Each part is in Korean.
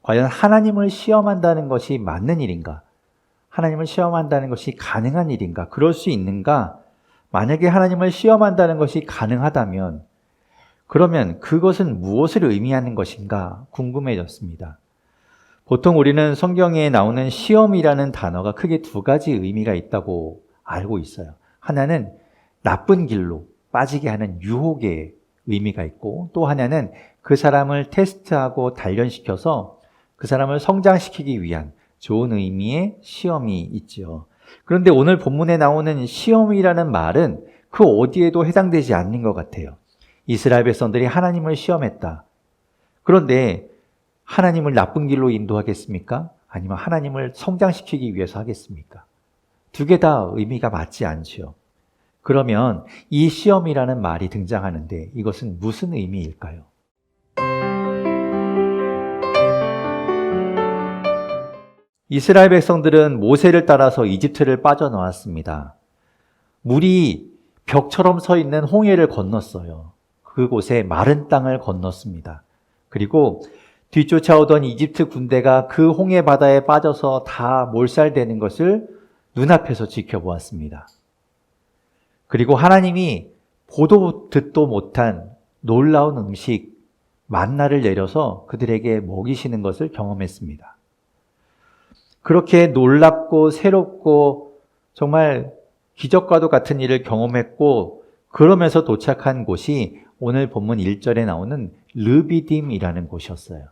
과연 하나님을 시험한다는 것이 맞는 일인가? 하나님을 시험한다는 것이 가능한 일인가? 그럴 수 있는가? 만약에 하나님을 시험한다는 것이 가능하다면 그러면 그것은 무엇을 의미하는 것인가 궁금해졌습니다. 보통 우리는 성경에 나오는 시험이라는 단어가 크게 두 가지 의미가 있다고 알고 있어요. 하나는 나쁜 길로 빠지게 하는 유혹의 의미가 있고, 또 하나는 그 사람을 테스트하고 단련시켜서 그 사람을 성장시키기 위한 좋은 의미의 시험이 있죠. 그런데 오늘 본문에 나오는 시험이라는 말은 그 어디에도 해당되지 않는 것 같아요. 이스라엘 백성들이 하나님을 시험했다. 그런데 하나님을 나쁜 길로 인도하겠습니까? 아니면 하나님을 성장시키기 위해서 하겠습니까? 두 개 다 의미가 맞지 않지요. 그러면 이 시험이라는 말이 등장하는데 이것은 무슨 의미일까요? 이스라엘 백성들은 모세를 따라서 이집트를 빠져나왔습니다. 물이 벽처럼 서 있는 홍해를 건넜어요. 그곳에 마른 땅을 건넜습니다. 그리고 뒤쫓아오던 이집트 군대가 그 홍해 바다에 빠져서 다 몰살되는 것을 눈앞에서 지켜보았습니다. 그리고 하나님이 보도 듣도 못한 놀라운 음식, 만나를 내려서 그들에게 먹이시는 것을 경험했습니다. 그렇게 놀랍고 새롭고 정말 기적과도 같은 일을 경험했고, 그러면서 도착한 곳이 오늘 본문 1절에 나오는 르비딤이라는 곳이었어요.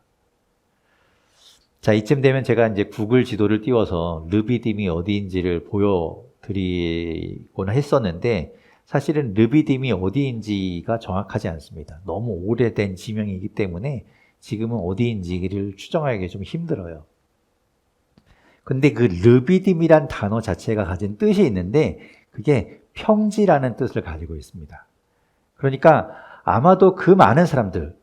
자, 이쯤 되면 제가 이제 구글 지도를 띄워서 르비딤이 어디인지를 보여드리곤 했었는데, 사실은 르비딤이 어디인지가 정확하지 않습니다. 너무 오래된 지명이기 때문에 지금은 어디인지를 추정하기 좀 힘들어요. 근데 그 르비딤이란 단어 자체가 가진 뜻이 있는데 그게 평지라는 뜻을 가지고 있습니다. 그러니까 아마도 그 많은 사람들,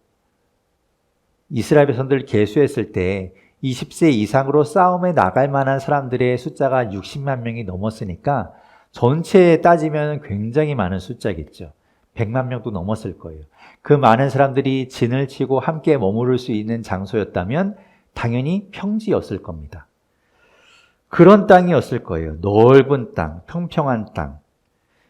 이스라엘 백성들 계수했을 때 20세 이상으로 싸움에 나갈 만한 사람들의 숫자가 60만 명이 넘었으니까 전체에 따지면 굉장히 많은 숫자겠죠. 100만 명도 넘었을 거예요. 그 많은 사람들이 진을 치고 함께 머무를 수 있는 장소였다면 당연히 평지였을 겁니다. 그런 땅이었을 거예요. 넓은 땅, 평평한 땅.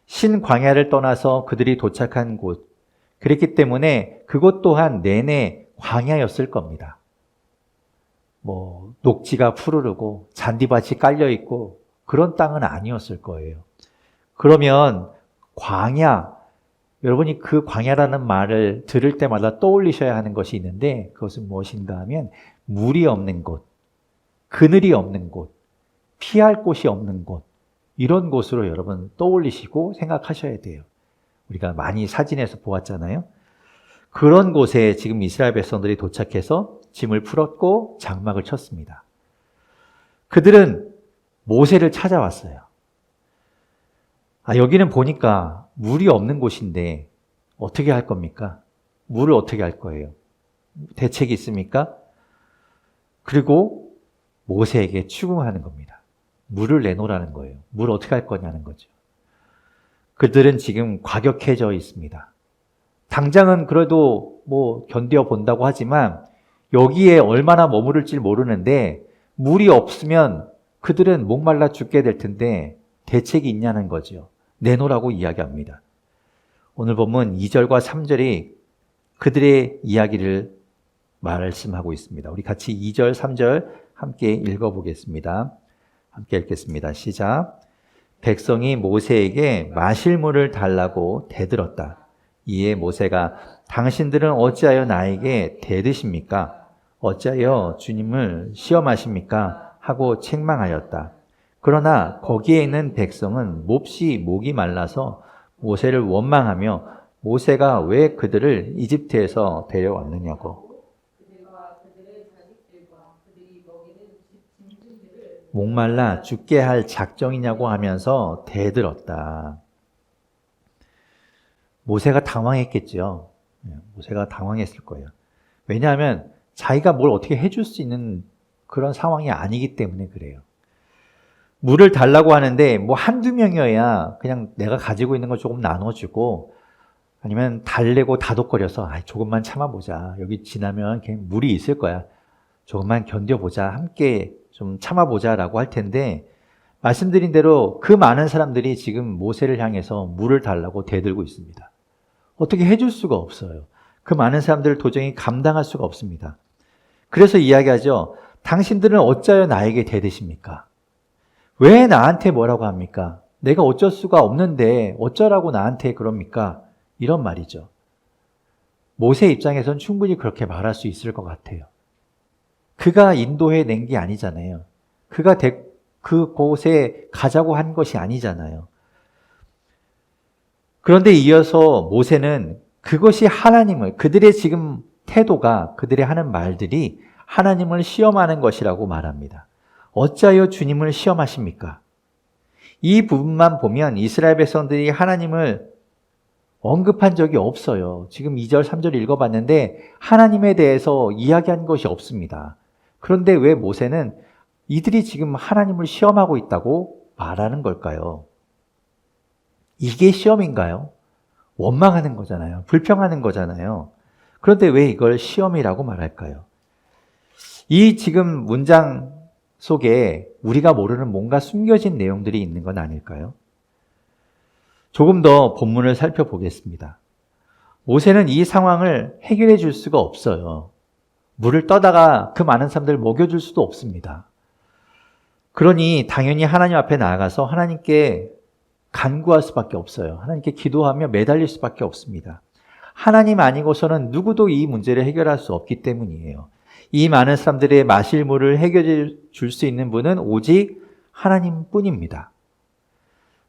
신광야를 떠나서 그들이 도착한 곳. 그랬기 때문에 그곳 또한 내내 광야였을 겁니다. 녹지가 푸르르고 잔디밭이 깔려있고 그런 땅은 아니었을 거예요. 그러면 광야, 여러분이 그 광야라는 말을 들을 때마다 떠올리셔야 하는 것이 있는데 그것은 무엇인가 하면 물이 없는 곳, 그늘이 없는 곳, 피할 곳이 없는 곳, 이런 곳으로 여러분 떠올리시고 생각하셔야 돼요. 우리가 많이 사진에서 보았잖아요. 그런 곳에 지금 이스라엘 백성들이 도착해서 짐을 풀었고 장막을 쳤습니다. 그들은 모세를 찾아왔어요. 여기는 보니까 물이 없는 곳인데 어떻게 할 겁니까? 물을 어떻게 할 거예요? 대책이 있습니까? 그리고 모세에게 추궁하는 겁니다. 물을 내놓으라는 거예요. 물 어떻게 할 거냐는 거죠. 그들은 지금 과격해져 있습니다. 당장은 그래도 견뎌본다고 하지만 여기에 얼마나 머무를지 모르는데 물이 없으면 그들은 목말라 죽게 될 텐데 대책이 있냐는 거죠. 내놓으라고 이야기합니다. 오늘 본문 2절과 3절이 그들의 이야기를 말씀하고 있습니다. 우리 같이 2절, 3절 함께 읽어보겠습니다. 함께 읽겠습니다. 시작. 백성이 모세에게 마실 물을 달라고 대들었다. 이에 모세가 당신들은 어찌하여 나에게 대드십니까? 어찌하여 주님을 시험하십니까? 하고 책망하였다. 그러나 거기에 있는 백성은 몹시 목이 말라서 모세를 원망하며 모세가 왜 그들을 이집트에서 데려왔느냐고. 목말라 죽게 할 작정이냐고 하면서 대들었다. 모세가 당황했겠죠. 모세가 당황했을 거예요. 왜냐하면 자기가 뭘 어떻게 해줄 수 있는 그런 상황이 아니기 때문에 그래요. 물을 달라고 하는데 한두 명이어야 그냥 내가 가지고 있는 거 조금 나눠주고 아니면 달래고 다독거려서 조금만 참아보자. 여기 지나면 그냥 물이 있을 거야. 조금만 견뎌보자, 함께 좀 참아보자라고 할 텐데 말씀드린 대로 그 많은 사람들이 지금 모세를 향해서 물을 달라고 대들고 있습니다. 어떻게 해줄 수가 없어요. 그 많은 사람들을 도저히 감당할 수가 없습니다. 그래서 이야기하죠. 당신들은 어찌하여 나에게 대드십니까? 왜 나한테 뭐라고 합니까? 내가 어쩔 수가 없는데 어쩌라고 나한테 그럽니까? 이런 말이죠. 모세 입장에선 충분히 그렇게 말할 수 있을 것 같아요. 그가 인도해 낸 게 아니잖아요. 그가 그곳에 가자고 한 것이 아니잖아요. 그런데 이어서 모세는 그것이 하나님을, 그들의 지금 태도가, 그들의 하는 말들이 하나님을 시험하는 것이라고 말합니다. 어찌하여 주님을 시험하십니까? 이 부분만 보면 이스라엘 백성들이 하나님을 언급한 적이 없어요. 지금 2절, 3절 읽어봤는데 하나님에 대해서 이야기한 것이 없습니다. 그런데 왜 모세는 이들이 지금 하나님을 시험하고 있다고 말하는 걸까요? 이게 시험인가요? 원망하는 거잖아요. 불평하는 거잖아요. 그런데 왜 이걸 시험이라고 말할까요? 이 지금 문장 속에 우리가 모르는 뭔가 숨겨진 내용들이 있는 건 아닐까요? 조금 더 본문을 살펴보겠습니다. 모세는 이 상황을 해결해 줄 수가 없어요. 물을 떠다가 그 많은 사람들을 먹여줄 수도 없습니다. 그러니 당연히 하나님 앞에 나아가서 하나님께 간구할 수밖에 없어요. 하나님께 기도하며 매달릴 수밖에 없습니다. 하나님 아니고서는 누구도 이 문제를 해결할 수 없기 때문이에요. 이 많은 사람들의 마실 물을 해결해 줄 수 있는 분은 오직 하나님뿐입니다.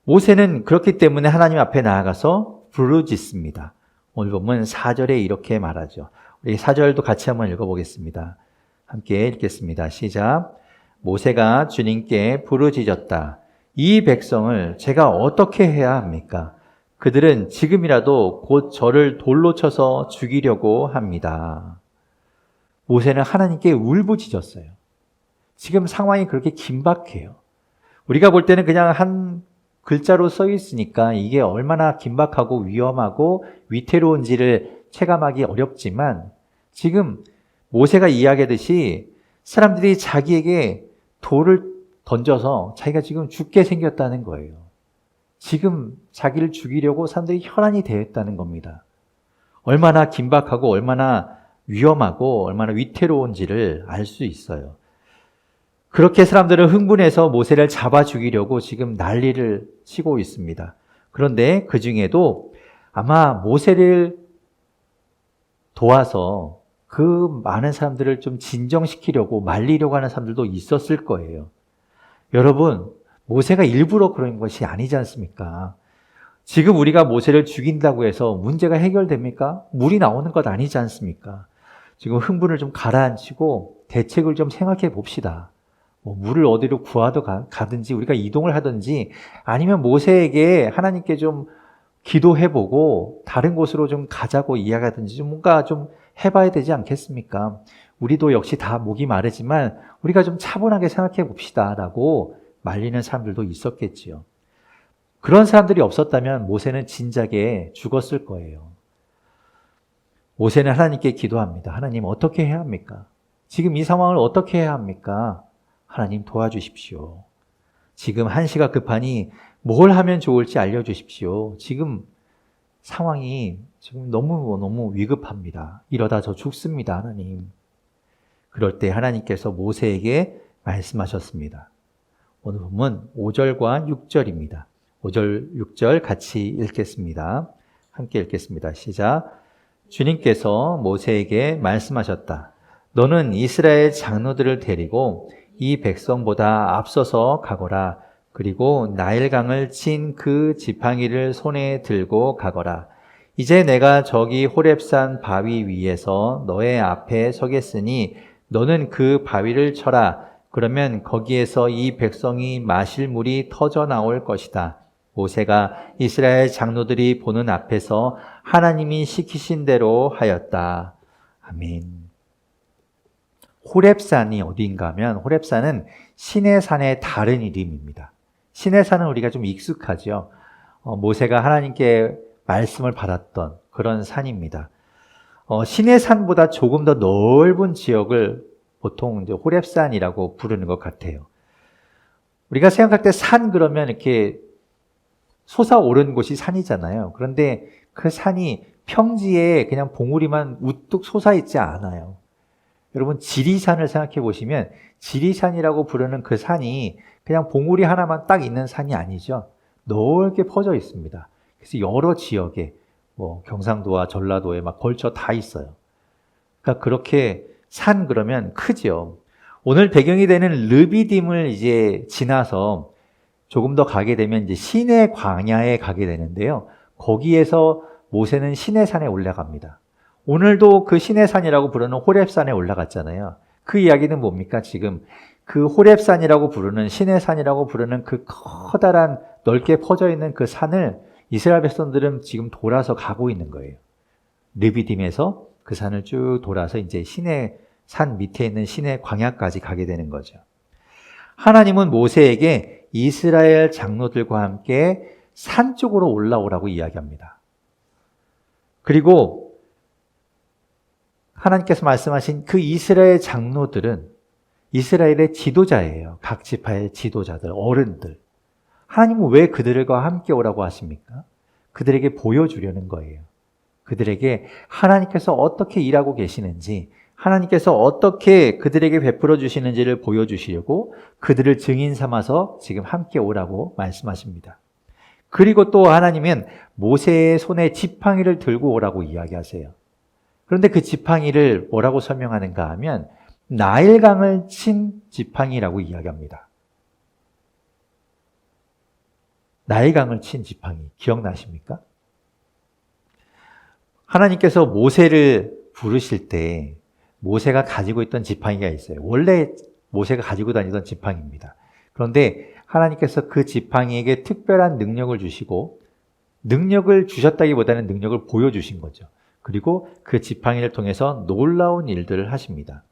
모세는 그렇기 때문에 하나님 앞에 나아가서 부르짖습니다. 오늘 보면 4절에 이렇게 말하죠. 우리 4절도 같이 한번 읽어보겠습니다. 함께 읽겠습니다. 시작. 모세가 주님께 부르짖었다. 이 백성을 제가 어떻게 해야 합니까? 그들은 지금이라도 곧 저를 돌로 쳐서 죽이려고 합니다. 모세는 하나님께 울부짖었어요. 지금 상황이 그렇게 긴박해요. 우리가 볼 때는 그냥 한 글자로 써 있으니까 이게 얼마나 긴박하고 위험하고 위태로운지를 체감하기 어렵지만 지금 모세가 이야기하듯이 사람들이 자기에게 돌을 던져서 자기가 지금 죽게 생겼다는 거예요. 지금 자기를 죽이려고 사람들이 혈안이 되었다는 겁니다. 얼마나 긴박하고 얼마나 위험하고 얼마나 위태로운지를 알 수 있어요. 그렇게 사람들은 흥분해서 모세를 잡아 죽이려고 지금 난리를 치고 있습니다. 그런데 그 중에도 아마 모세를 도와서 그 많은 사람들을 좀 진정시키려고 말리려고 하는 사람들도 있었을 거예요. 여러분, 모세가 일부러 그런 것이 아니지 않습니까? 지금 우리가 모세를 죽인다고 해서 문제가 해결됩니까? 물이 나오는 것 아니지 않습니까? 지금 흥분을 좀 가라앉히고 대책을 좀 생각해 봅시다. 물을 어디로 구하러 가든지 우리가 이동을 하든지 아니면 모세에게 하나님께 좀 기도해보고 다른 곳으로 좀 가자고 이야기하든지 좀 뭔가 좀 해봐야 되지 않겠습니까? 우리도 역시 다 목이 마르지만 우리가 좀 차분하게 생각해 봅시다 라고 말리는 사람들도 있었겠지요. 그런 사람들이 없었다면 모세는 진작에 죽었을 거예요. 모세는 하나님께 기도합니다. 하나님 어떻게 해야 합니까? 지금 이 상황을 어떻게 해야 합니까? 하나님 도와주십시오. 지금 한시가 급하니 뭘 하면 좋을지 알려주십시오. 지금 상황이 지금 너무 위급합니다. 이러다 저 죽습니다, 하나님. 그럴 때 하나님께서 모세에게 말씀하셨습니다. 오늘 보면 5절과 6절입니다. 5절, 6절 같이 읽겠습니다. 함께 읽겠습니다. 시작. 주님께서 모세에게 말씀하셨다. 너는 이스라엘 장로들을 데리고 이 백성보다 앞서서 가거라. 그리고 나일강을 친 그 지팡이를 손에 들고 가거라. 이제 내가 저기 호렙산 바위 위에서 너의 앞에 서겠으니 너는 그 바위를 쳐라. 그러면 거기에서 이 백성이 마실 물이 터져 나올 것이다. 모세가 이스라엘 장로들이 보는 앞에서 하나님이 시키신 대로 하였다. 아멘. 호렙산이 어디인가 하면 호렙산은 시내산의 다른 이름입니다. 시내산은 우리가 좀 익숙하죠. 모세가 하나님께 말씀을 받았던 그런 산입니다. 시내산보다 조금 더 넓은 지역을 보통 이제 호렙산이라고 부르는 것 같아요. 우리가 생각할 때 산 그러면 이렇게 솟아오른 곳이 산이잖아요. 그런데 그 산이 평지에 그냥 봉우리만 우뚝 솟아있지 않아요. 여러분 지리산을 생각해 보시면 지리산이라고 부르는 그 산이 그냥 봉우리 하나만 딱 있는 산이 아니죠. 넓게 퍼져 있습니다. 그래서 여러 지역에 뭐 경상도와 전라도에 막 걸쳐 다 있어요. 그러니까 그렇게 산 그러면 크죠. 오늘 배경이 되는 르비딤을 이제 지나서 조금 더 가게 되면 이제 시내 광야에 가게 되는데요. 거기에서 모세는 시내산에 올라갑니다. 오늘도 그 시내산이라고 부르는 호렙산에 올라갔잖아요. 그 이야기는 뭡니까? 지금 그 호렙산이라고 부르는 시내산이라고 부르는 그 커다란 넓게 퍼져 있는 그 산을 이스라엘 백성들은 지금 돌아서 가고 있는 거예요. 르비딤에서 그 산을 쭉 돌아서 이제 산 밑에 있는 시내 광야까지 가게 되는 거죠. 하나님은 모세에게 이스라엘 장로들과 함께 산 쪽으로 올라오라고 이야기합니다. 그리고 하나님께서 말씀하신 그 이스라엘 장로들은 이스라엘의 지도자예요. 각 지파의 지도자들, 어른들. 하나님은 왜 그들과 함께 오라고 하십니까? 그들에게 보여주려는 거예요. 그들에게 하나님께서 어떻게 일하고 계시는지, 하나님께서 어떻게 그들에게 베풀어 주시는지를 보여주시려고 그들을 증인 삼아서 지금 함께 오라고 말씀하십니다. 그리고 또 하나님은 모세의 손에 지팡이를 들고 오라고 이야기하세요. 그런데 그 지팡이를 뭐라고 설명하는가 하면 나일강을 친 지팡이라고 이야기합니다. 나일강을 친 지팡이 기억나십니까? 하나님께서 모세를 부르실 때 모세가 가지고 있던 지팡이가 있어요. 원래 모세가 가지고 다니던 지팡이입니다. 그런데 하나님께서 그 지팡이에게 특별한 능력을 주시고 능력을 주셨다기보다는 능력을 보여주신 거죠. 그리고 그 지팡이를 통해서 놀라운 일들을 하십니다.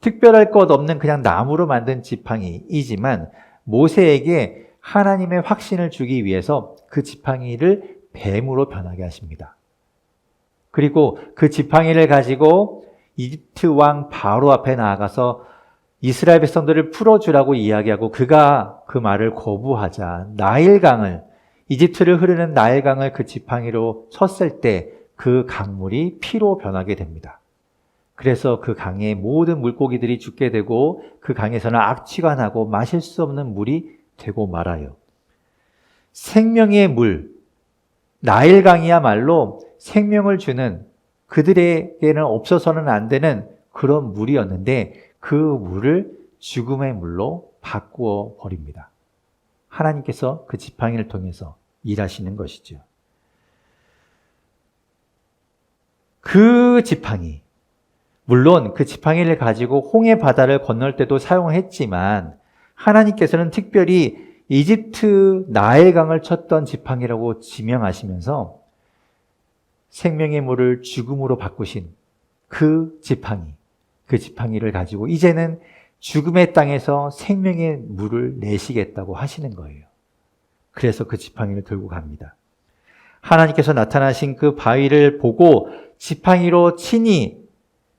특별할 것 없는 그냥 나무로 만든 지팡이이지만 모세에게 하나님의 확신을 주기 위해서 그 지팡이를 뱀으로 변하게 하십니다. 그리고 그 지팡이를 가지고 이집트 왕 바로 앞에 나아가서 이스라엘 백성들을 풀어주라고 이야기하고 그가 그 말을 거부하자 이집트를 흐르는 나일강을 그 지팡이로 쳤을 때 그 강물이 피로 변하게 됩니다. 그래서 그 강의 모든 물고기들이 죽게 되고 그 강에서는 악취가 나고 마실 수 없는 물이 되고 말아요. 생명의 물, 나일강이야말로 생명을 주는 그들에게는 없어서는 안 되는 그런 물이었는데 그 물을 죽음의 물로 바꾸어 버립니다. 하나님께서 그 지팡이를 통해서 일하시는 것이죠. 그 지팡이, 물론 그 지팡이를 가지고 홍해 바다를 건널 때도 사용했지만 하나님께서는 특별히 이집트 나일강을 쳤던 지팡이라고 지명하시면서 생명의 물을 죽음으로 바꾸신 그 지팡이를 가지고 이제는 죽음의 땅에서 생명의 물을 내시겠다고 하시는 거예요. 그래서 그 지팡이를 들고 갑니다. 하나님께서 나타나신 그 바위를 보고 지팡이로 치니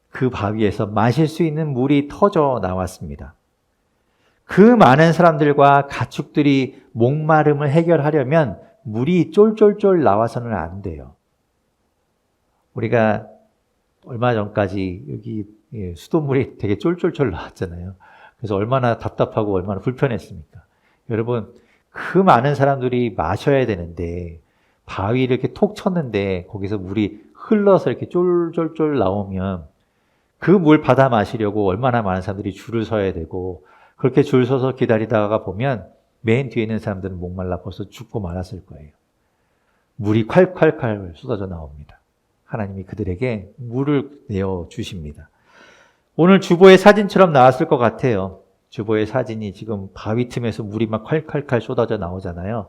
그 바위에서 마실 수 있는 물이 터져 나왔습니다. 그 많은 사람들과 가축들이 목마름을 해결하려면 물이 쫄쫄쫄 나와서는 안 돼요. 우리가 얼마 전까지 여기 수돗물이 되게 쫄쫄쫄 나왔잖아요. 그래서 얼마나 답답하고 얼마나 불편했습니까? 여러분, 그 많은 사람들이 마셔야 되는데 바위를 이렇게 톡 쳤는데 거기서 물이 흘러서 이렇게 쫄쫄쫄 나오면 그 물 받아 마시려고 얼마나 많은 사람들이 줄을 서야 되고 그렇게 줄 서서 기다리다가 보면 맨 뒤에 있는 사람들은 목말라 벌써 죽고 말았을 거예요. 물이 콸콸콸 쏟아져 나옵니다. 하나님이 그들에게 물을 내어 주십니다. 오늘 주보의 사진처럼 나왔을 것 같아요. 주보의 사진이 지금 바위 틈에서 물이 막 콸콸콸 쏟아져 나오잖아요.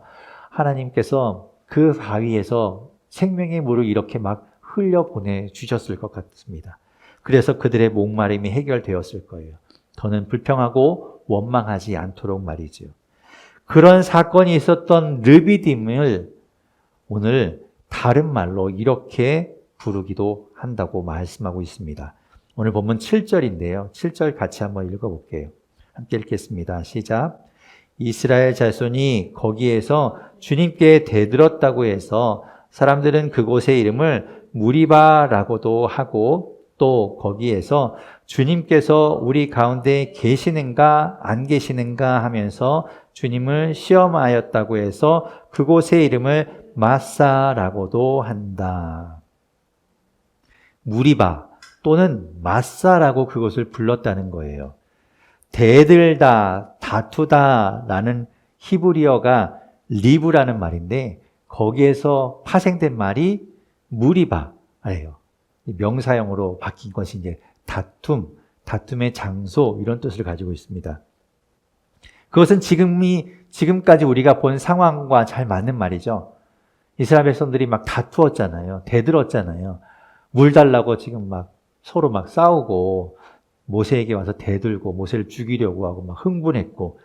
하나님께서 그 바위에서 생명의 물을 이렇게 막 흘려 보내주셨을 것 같습니다. 그래서 그들의 목마름이 해결되었을 거예요. 더는 불평하고 원망하지 않도록 말이죠. 그런 사건이 있었던 르비딤을 오늘 다른 말로 이렇게 부르기도 한다고 말씀하고 있습니다. 오늘 본문 7절인데요. 7절 같이 한번 읽어볼게요. 함께 읽겠습니다. 시작. 이스라엘 자손이 거기에서 주님께 대들었다고 해서 사람들은 그곳의 이름을 무리바라고도 하고 또 거기에서 주님께서 우리 가운데 계시는가 안 계시는가 하면서 주님을 시험하였다고 해서 그곳의 이름을 마사라고도 한다. 무리바 또는 마사라고 그곳을 불렀다는 거예요. 대들다, 다투다 라는 히브리어가 리브라는 말인데 거기에서 파생된 말이 무리바예요. 명사형으로 바뀐 것이 이제 다툼, 다툼의 장소 이런 뜻을 가지고 있습니다. 그것은 지금까지 우리가 본 상황과 잘 맞는 말이죠. 이스라엘 백성들이 막 다투었잖아요. 대들었잖아요. 물 달라고 지금 막 서로 막 싸우고 모세에게 와서 대들고 모세를 죽이려고 하고 막 흥분했고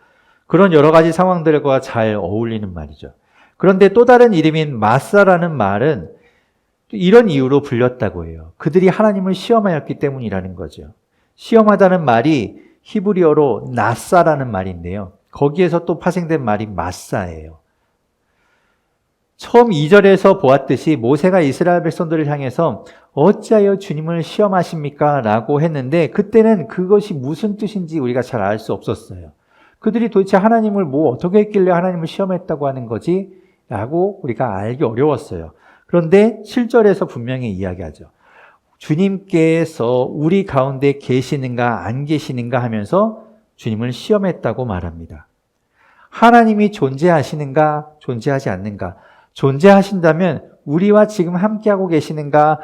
그런 여러 가지 상황들과 잘 어울리는 말이죠. 그런데 또 다른 이름인 마사라는 말은 이런 이유로 불렸다고 해요. 그들이 하나님을 시험하였기 때문이라는 거죠. 시험하다는 말이 히브리어로 나사라는 말인데요. 거기에서 또 파생된 말이 마사예요. 처음 2절에서 보았듯이 모세가 이스라엘 백성들을 향해서 어찌하여 주님을 시험하십니까? 라고 했는데 그때는 그것이 무슨 뜻인지 우리가 잘 알 수 없었어요. 그들이 도대체 하나님을 뭐 어떻게 했길래 하나님을 시험했다고 하는 거지? 라고 우리가 알기 어려웠어요. 그런데 7절에서 분명히 이야기하죠. 주님께서 우리 가운데 계시는가 안 계시는가 하면서 주님을 시험했다고 말합니다. 하나님이 존재하시는가 존재하지 않는가? 존재하신다면 우리와 지금 함께하고 계시는가?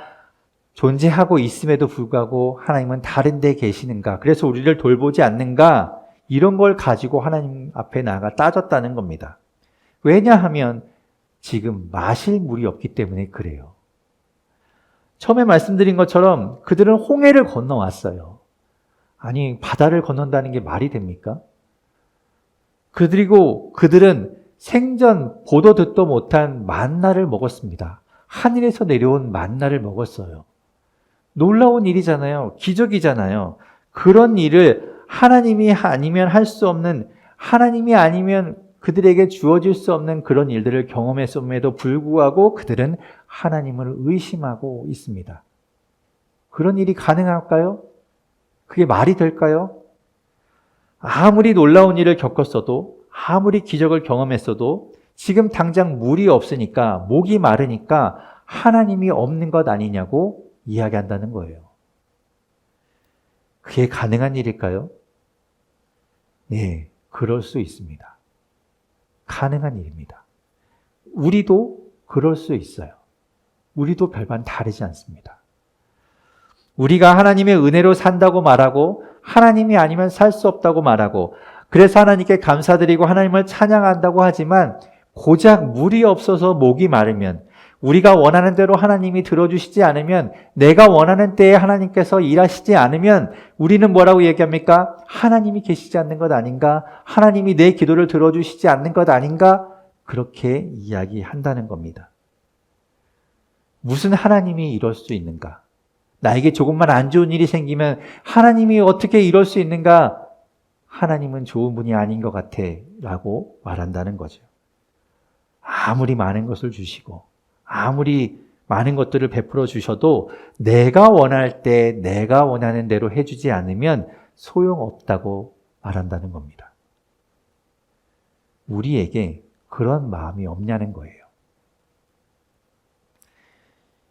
존재하고 있음에도 불구하고 하나님은 다른 데 계시는가? 그래서 우리를 돌보지 않는가? 이런 걸 가지고 하나님 앞에 나아가 따졌다는 겁니다. 왜냐하면 지금 마실 물이 없기 때문에 그래요. 처음에 말씀드린 것처럼 그들은 홍해를 건너왔어요. 아니, 바다를 건넌다는 게 말이 됩니까? 그리고 그들은 생전 보도 듣도 못한 만나를 먹었습니다. 하늘에서 내려온 만나를 먹었어요. 놀라운 일이잖아요. 기적이잖아요. 그런 일을 하나님이 아니면 할 수 없는, 하나님이 아니면 그들에게 주어질 수 없는 그런 일들을 경험했음에도 불구하고 그들은 하나님을 의심하고 있습니다. 그런 일이 가능할까요? 그게 말이 될까요? 아무리 놀라운 일을 겪었어도, 아무리 기적을 경험했어도 지금 당장 물이 없으니까, 목이 마르니까 하나님이 없는 것 아니냐고 이야기한다는 거예요. 그게 가능한 일일까요? 네, 그럴 수 있습니다. 가능한 일입니다. 우리도 그럴 수 있어요. 우리도 별반 다르지 않습니다. 우리가 하나님의 은혜로 산다고 말하고 하나님이 아니면 살 수 없다고 말하고 그래서 하나님께 감사드리고 하나님을 찬양한다고 하지만 고작 물이 없어서 목이 마르면 우리가 원하는 대로 하나님이 들어주시지 않으면 내가 원하는 때에 하나님께서 일하시지 않으면 우리는 뭐라고 얘기합니까? 하나님이 계시지 않는 것 아닌가? 하나님이 내 기도를 들어주시지 않는 것 아닌가? 그렇게 이야기한다는 겁니다. 무슨 하나님이 이럴 수 있는가? 나에게 조금만 안 좋은 일이 생기면 하나님이 어떻게 이럴 수 있는가? 하나님은 좋은 분이 아닌 것 같아 라고 말한다는 거죠. 아무리 많은 것을 주시고 아무리 많은 것들을 베풀어 주셔도 내가 원할 때 내가 원하는 대로 해주지 않으면 소용없다고 말한다는 겁니다. 우리에게 그런 마음이 없냐는 거예요.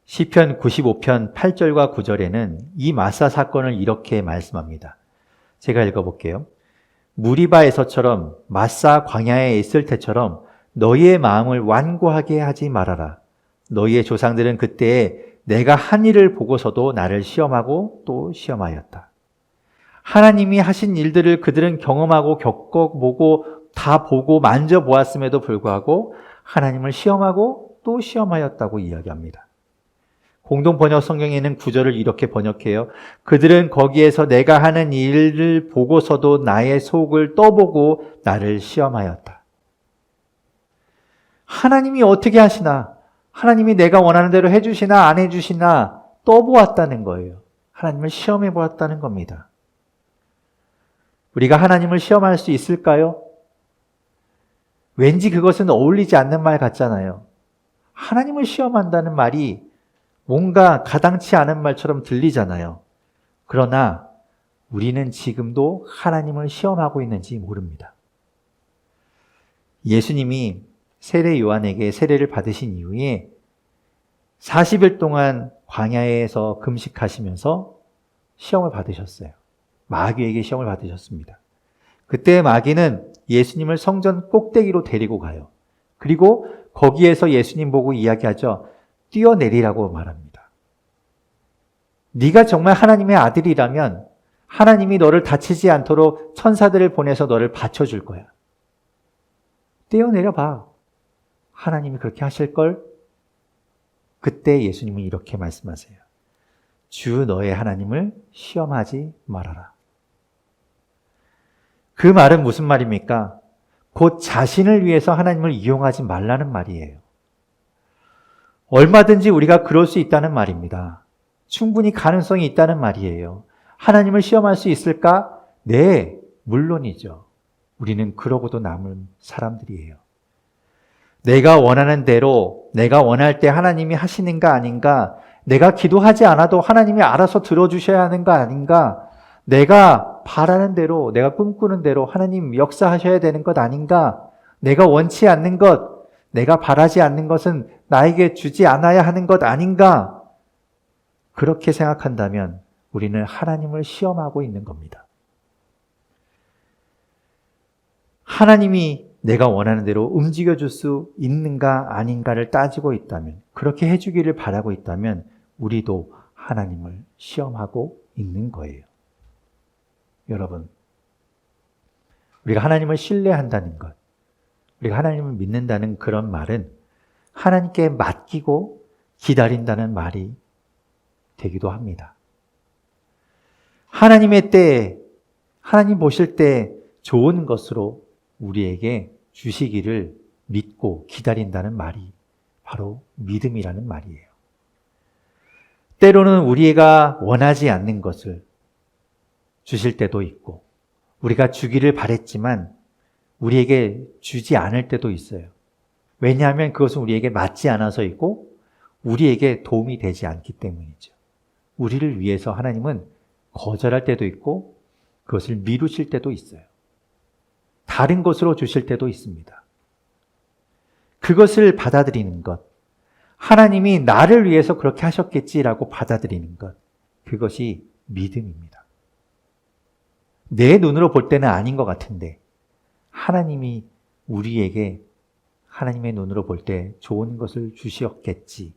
시편 95편 8절과 9절에는 이 마사 사건을 이렇게 말씀합니다. 제가 읽어볼게요. 무리바에서처럼 마사 광야에 있을 때처럼 너희의 마음을 완고하게 하지 말아라. 너희의 조상들은 그때에 내가 한 일을 보고서도 나를 시험하고 또 시험하였다. 하나님이 하신 일들을 그들은 경험하고 겪어보고 다 보고 만져보았음에도 불구하고 하나님을 시험하고 또 시험하였다고 이야기합니다. 공동번역 성경에는 구절을 이렇게 번역해요. 그들은 거기에서 내가 하는 일을 보고서도 나의 속을 떠보고 나를 시험하였다. 하나님이 어떻게 하시나? 하나님이 내가 원하는 대로 해주시나 안 해주시나 떠보았다는 거예요. 하나님을 시험해 보았다는 겁니다. 우리가 하나님을 시험할 수 있을까요? 왠지 그것은 어울리지 않는 말 같잖아요. 하나님을 시험한다는 말이 뭔가 가당치 않은 말처럼 들리잖아요. 그러나 우리는 지금도 하나님을 시험하고 있는지 모릅니다. 예수님이 세례 요한에게 세례를 받으신 이후에 40일 동안 광야에서 금식하시면서 시험을 받으셨어요. 마귀에게 시험을 받으셨습니다. 그때 마귀는 예수님을 성전 꼭대기로 데리고 가요. 그리고 거기에서 예수님 보고 이야기하죠. 뛰어내리라고 말합니다. 네가 정말 하나님의 아들이라면 하나님이 너를 다치지 않도록 천사들을 보내서 너를 받쳐줄 거야. 뛰어내려 봐. 하나님이 그렇게 하실걸? 그때 예수님은 이렇게 말씀하세요. 주 너의 하나님을 시험하지 말아라. 그 말은 무슨 말입니까? 곧 자신을 위해서 하나님을 이용하지 말라는 말이에요. 얼마든지 우리가 그럴 수 있다는 말입니다. 충분히 가능성이 있다는 말이에요. 하나님을 시험할 수 있을까? 네, 물론이죠. 우리는 그러고도 남은 사람들이에요. 내가 원하는 대로, 내가 원할 때 하나님이 하시는가 아닌가, 내가 기도하지 않아도 하나님이 알아서 들어주셔야 하는가 아닌가, 내가 바라는 대로, 내가 꿈꾸는 대로 하나님 역사하셔야 되는 것 아닌가, 내가 원치 않는 것, 내가 바라지 않는 것은 나에게 주지 않아야 하는 것 아닌가, 그렇게 생각한다면 우리는 하나님을 시험하고 있는 겁니다. 하나님이 내가 원하는 대로 움직여줄 수 있는가 아닌가를 따지고 있다면, 그렇게 해주기를 바라고 있다면 우리도 하나님을 시험하고 있는 거예요. 여러분, 우리가 하나님을 신뢰한다는 것, 우리가 하나님을 믿는다는 그런 말은 하나님께 맡기고 기다린다는 말이 되기도 합니다. 하나님의 때에, 하나님 보실 때 좋은 것으로 우리에게 주시기를 믿고 기다린다는 말이 바로 믿음이라는 말이에요. 때로는 우리가 원하지 않는 것을 주실 때도 있고, 우리가 주기를 바랬지만 우리에게 주지 않을 때도 있어요. 왜냐하면 그것은 우리에게 맞지 않아서이고 우리에게 도움이 되지 않기 때문이죠. 우리를 위해서 하나님은 거절할 때도 있고 그것을 미루실 때도 있어요. 다른 것으로 주실 때도 있습니다. 그것을 받아들이는 것, 하나님이 나를 위해서 그렇게 하셨겠지라고 받아들이는 것, 그것이 믿음입니다. 내 눈으로 볼 때는 아닌 것 같은데 하나님이 우리에게 하나님의 눈으로 볼 때 좋은 것을 주시었겠지.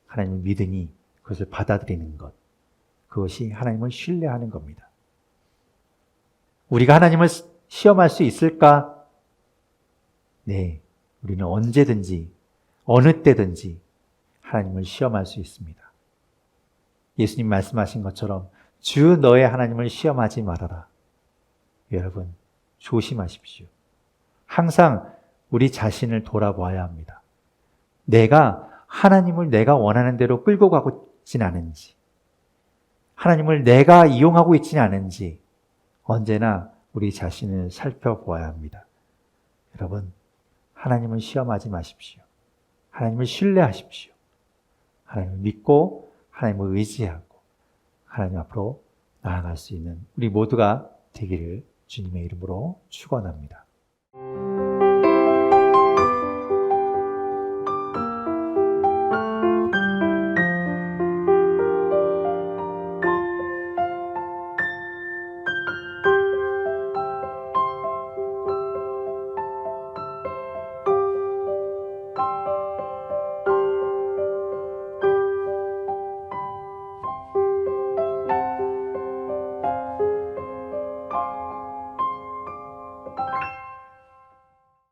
하나님을 믿으니 그것을 받아들이는 것, 그것이 하나님을 신뢰하는 겁니다. 우리가 하나님을 시험할 수 있을까? 네, 우리는 언제든지 어느 때든지 하나님을 시험할 수 있습니다. 예수님 말씀하신 것처럼 주 너의 하나님을 시험하지 말아라. 여러분, 조심하십시오. 항상 우리 자신을 돌아보아야 합니다. 내가 하나님을 내가 원하는 대로 끌고 가고 있진 않은지, 하나님을 내가 이용하고 있지는 않은지 언제나 우리 자신을 살펴보아야 합니다. 여러분, 하나님을 시험하지 마십시오. 하나님을 신뢰하십시오. 하나님을 믿고 하나님을 의지하고 하나님 앞으로 나아갈 수 있는 우리 모두가 되기를 주님의 이름으로 축원합니다.